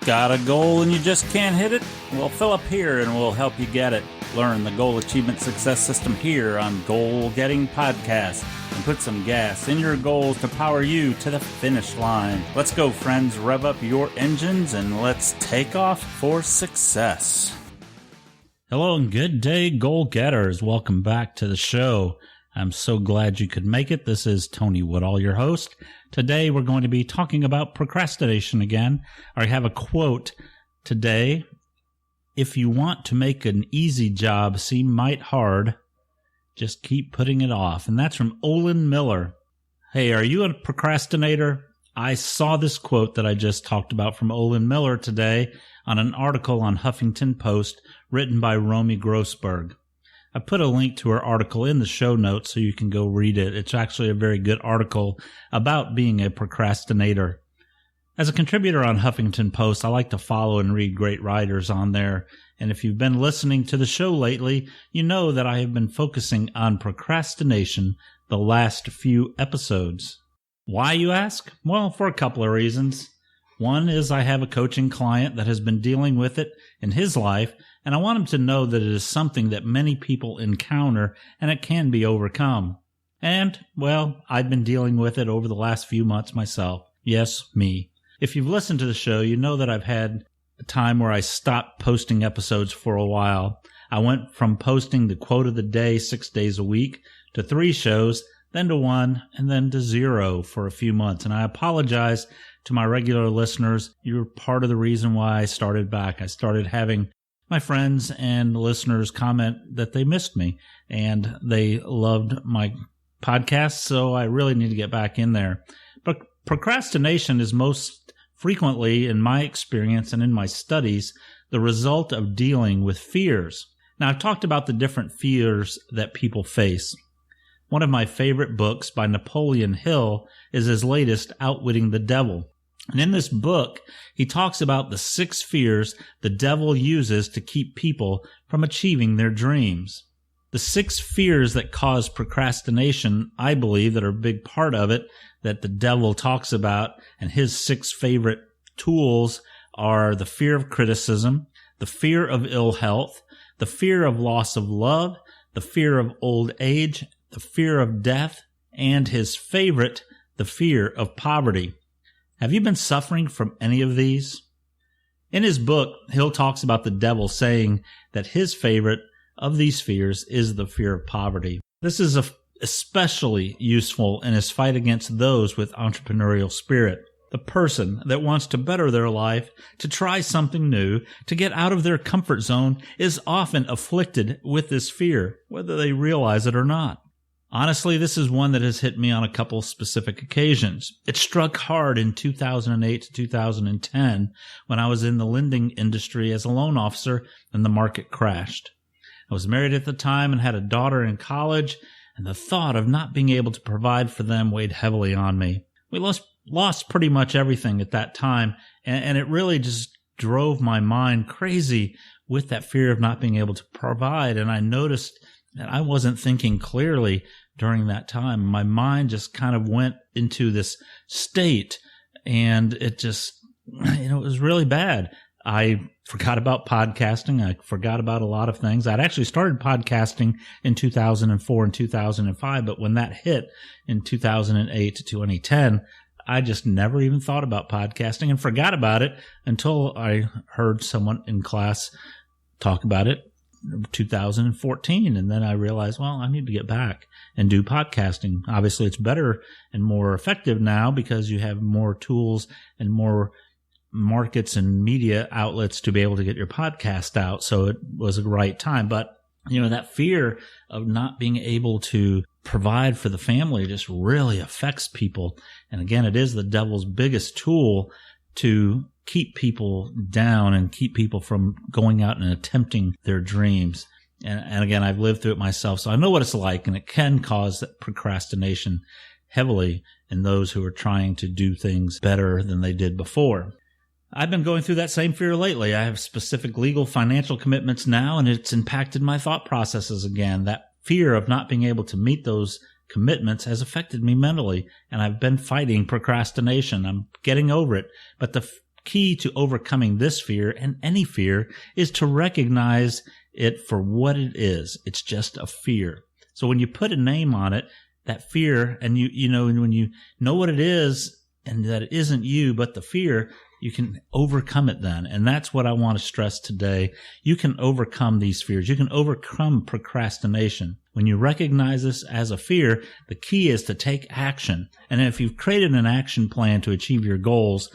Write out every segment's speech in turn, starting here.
Got a goal and you just can't hit it? Well, Philip here and we'll help you get it. Learn the goal achievement success system here on Goal Getting Podcast and put some gas in your goals to power you to the finish line. Let's go, friends. Rev up your engines and let's take off for success. Hello and good day, goal getters. Welcome back to the show. I'm so glad you could make it. This is Tony Woodall, your host. Today we're going to be talking about procrastination again. I have a quote today. If you want to make an easy job seem might hard, just keep putting it off. And that's from Olin Miller. Hey, are you a procrastinator? I saw this quote that I just talked about from Olin Miller today on an article on Huffington Post written by Romi Grossberg. I put a link to her article in the show notes so you can go read it. It's actually a very good article about being a procrastinator. As a contributor on Huffington Post, I like to follow and read great writers on there. And if you've been listening to the show lately, you know that I have been focusing on procrastination the last few episodes. Why, you ask? Well, for a couple of reasons. One is I have a coaching client that has been dealing with it in his life, and I want him to know that it is something that many people encounter and it can be overcome. And, well, I've been dealing with it over the last few months myself. Yes, me. If you've listened to the show, you know that I've had a time where I stopped posting episodes for a while. I went from posting the quote of the day 6 days a week to 3 shows, then to 1, and then to 0 for a few months. And I apologize to my regular listeners. You're part of the reason why I started back. I started having my friends and listeners comment that they missed me and they loved my podcast, so I really need to get back in there. But procrastination is most frequently, in my experience and in my studies, the result of dealing with fears. Now, I've talked about the different fears that people face. One of my favorite books by Napoleon Hill is his latest, Outwitting the Devil. And in this book, he talks about the 6 fears the devil uses to keep people from achieving their dreams. The 6 fears that cause procrastination, I believe, that are a big part of it, that the devil talks about, and his 6 favorite tools are the fear of criticism, the fear of ill health, the fear of loss of love, the fear of old age, the fear of death, and his favorite, the fear of poverty. Have you been suffering from any of these? In his book, Hill talks about the devil saying that his favorite of these fears is the fear of poverty. This is especially useful in his fight against those with entrepreneurial spirit. The person that wants to better their life, to try something new, to get out of their comfort zone is often afflicted with this fear, whether they realize it or not. Honestly, this is one that has hit me on a couple specific occasions. It struck hard in 2008 to 2010 when I was in the lending industry as a loan officer and the market crashed. I was married at the time and had a daughter in college, and the thought of not being able to provide for them weighed heavily on me. We lost pretty much everything at that time, and it really just drove my mind crazy with that fear of not being able to provide, and I noticed that I wasn't thinking clearly during that time. My mind just kind of went into this state, and it just, it was really bad. I forgot about podcasting. I forgot about a lot of things. I'd actually started podcasting in 2004 and 2005, but when that hit in 2008 to 2010, I just never even thought about podcasting and forgot about it until I heard someone in class talk about it 2014, and then I realized, well, I need to get back and do podcasting. Obviously, it's better and more effective now because you have more tools and more markets and media outlets to be able to get your podcast out, so it was a right time. But, that fear of not being able to provide for the family just really affects people. And again, it is the devil's biggest tool to keep people down and keep people from going out and attempting their dreams. And again, I've lived through it myself, so I know what it's like, and it can cause procrastination heavily in those who are trying to do things better than they did before. I've been going through that same fear lately. I have specific legal financial commitments now, and it's impacted my thought processes again. That fear of not being able to meet those commitments has affected me mentally, and I've been fighting procrastination. I'm getting over it, but the key to overcoming this fear and any fear is to recognize it for what it is. It's just a fear. So when you put a name on it, that fear, and when you know what it is and that it isn't you, but the fear, you can overcome it then. And that's what I want to stress today. You can overcome these fears. You can overcome procrastination. When you recognize this as a fear, the key is to take action. And if you've created an action plan to achieve your goals,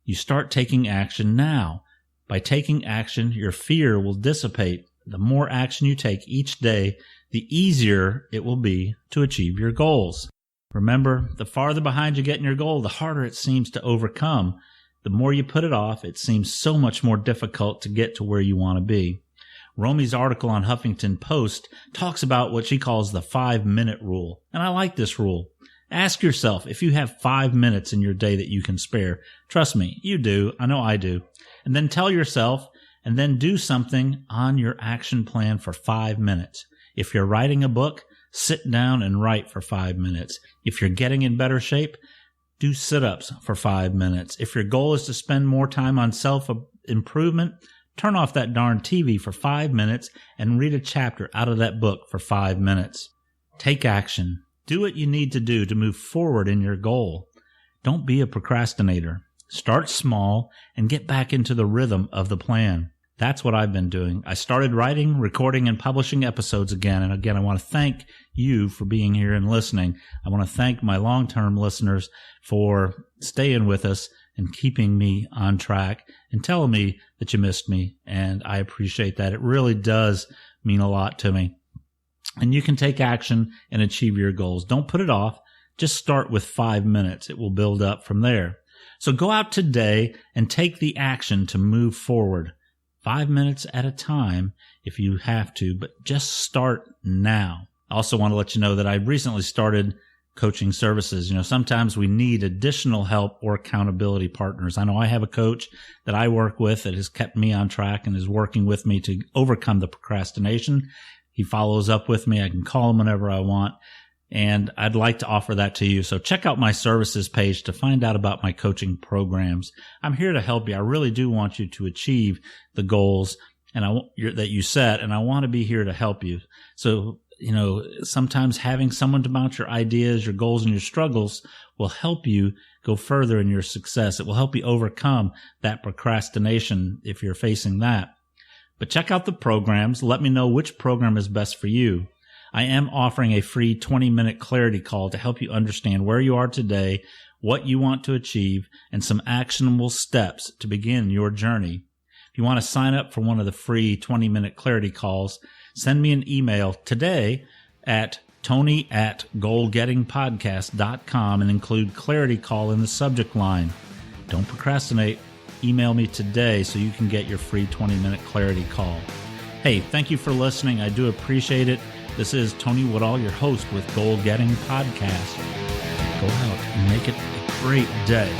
you start taking action now. By taking action, your fear will dissipate. The more action you take each day, the easier it will be to achieve your goals. Remember, the farther behind you get in your goal, the harder it seems to overcome. The more you put it off, it seems so much more difficult to get to where you want to be. Romi's article on Huffington Post talks about what she calls the 5-minute rule. And I like this rule. Ask yourself if you have 5 minutes in your day that you can spare. Trust me, you do. I know I do. And then tell yourself, and then do something on your action plan for 5 minutes. If you're writing a book, sit down and write for 5 minutes. If you're getting in better shape, do sit-ups for 5 minutes. If your goal is to spend more time on self-improvement, turn off that darn TV for 5 minutes and read a chapter out of that book for 5 minutes. Take action. Do what you need to do to move forward in your goal. Don't be a procrastinator. Start small and get back into the rhythm of the plan. That's what I've been doing. I started writing, recording, and publishing episodes again. And again, I want to thank you for being here and listening. I want to thank my long-term listeners for staying with us and keeping me on track and telling me that you missed me. And I appreciate that. It really does mean a lot to me. And you can take action and achieve your goals. Don't put it off. Just start with 5 minutes. It will build up from there. So go out today and take the action to move forward. 5 minutes at a time if you have to, but just start now. I also want to let you know that I recently started coaching services. Sometimes we need additional help or accountability partners. I know I have a coach that I work with that has kept me on track and is working with me to overcome the procrastination. He follows up with me. I can call him whenever I want. And I'd like to offer that to you. So check out my services page to find out about my coaching programs. I'm here to help you. I really do want you to achieve the goals that you set, and I want to be here to help you. So, sometimes having someone to bounce your ideas, your goals, and your struggles will help you go further in your success. It will help you overcome that procrastination if you're facing that. But check out the programs. Let me know which program is best for you. I am offering a free 20-minute clarity call to help you understand where you are today, what you want to achieve, and some actionable steps to begin your journey. If you want to sign up for one of the free 20-minute clarity calls, send me an email today at tony@goalgettingpodcast.com and include clarity call in the subject line. Don't procrastinate. Email me today so you can get your free 20-minute clarity call. Hey, thank you for listening. I do appreciate it. This is Tony Woodall, your host with Goal Getting Podcast. Go out and make it a great day.